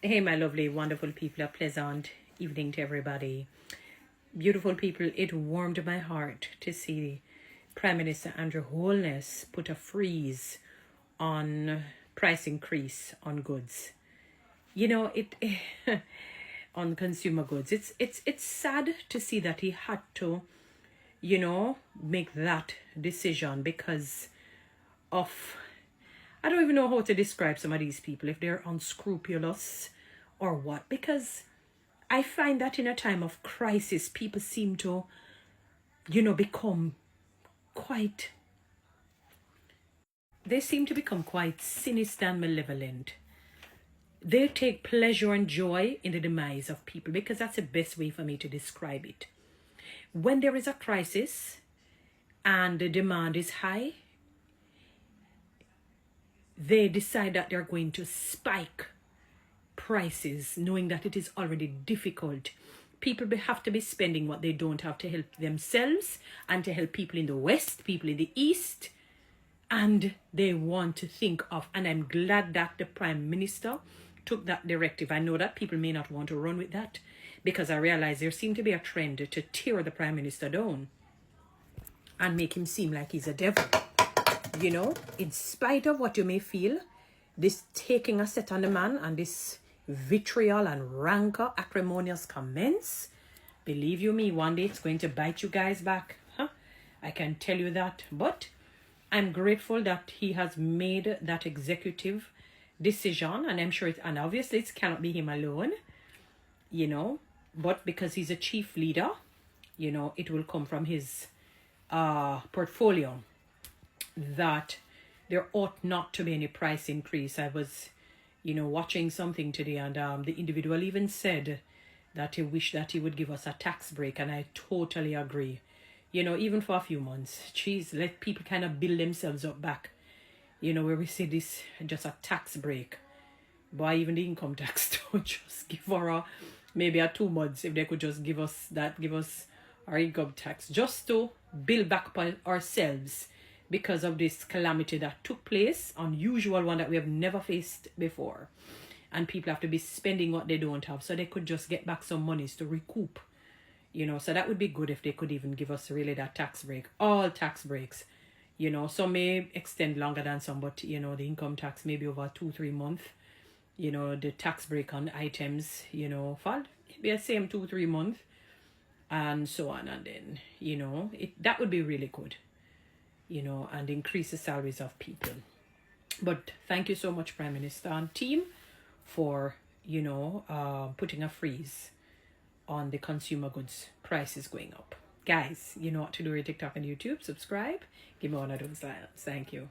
Hey, my lovely, wonderful people, a pleasant evening to everybody. Beautiful people, it warmed my heart to see Prime Minister Andrew Holness put a freeze on price increase on goods. You know, it on consumer goods. It's sad to see that he had to, make that decision because of, I don't even know how to describe some of these people, if they're unscrupulous or what, because I find that in a time of crisis, people seem to, become quite, they seem to become quite sinister and malevolent. They take pleasure and joy in the demise of people, because that's the best way for me to describe it. When there is a crisis and the demand is high, they decide that they're going to spike prices, knowing that it is already difficult. People have to be spending what they don't have to help themselves and to help people in the West, people in the East. And they want to think of, and I'm glad that the Prime Minister took that directive. I know that people may not want to run with that, because I realize there seems to be a trend to tear the Prime Minister down and make him seem like he's a devil. In spite of what you may feel, this taking a set on the man and this vitriol and rancor, acrimonious comments, believe you me, one day it's going to bite you guys back. I can tell you that. But I'm grateful that he has made that executive decision, and I'm sure and obviously it cannot be him alone, but because he's a chief leader, it will come from his portfolio that there ought not to be any price increase. I was, watching something today, and the individual even said that he wished that he would give us a tax break, and I totally agree. Even for a few months, let people kind of build themselves up back. Where we say this just a tax break. But even the income tax don't just give her maybe a 2 months, if they could just give us our income tax, just to build back up ourselves, because of this calamity that took place, unusual one that we have never faced before. And people have to be spending what they don't have, so they could just get back some monies to recoup. So that would be good if they could even give us really that tax break. All tax breaks. Some may extend longer than some, but the income tax maybe over 2-3 months. The tax break on items, for maybe the same 2-3 months, and so on. And then, that would be really good. And increase the salaries of people. But thank you so much, Prime Minister and team, for, putting a freeze on the consumer goods prices going up. Guys, you know what to do with TikTok and YouTube. Subscribe. Give me one of those likes. Thank you.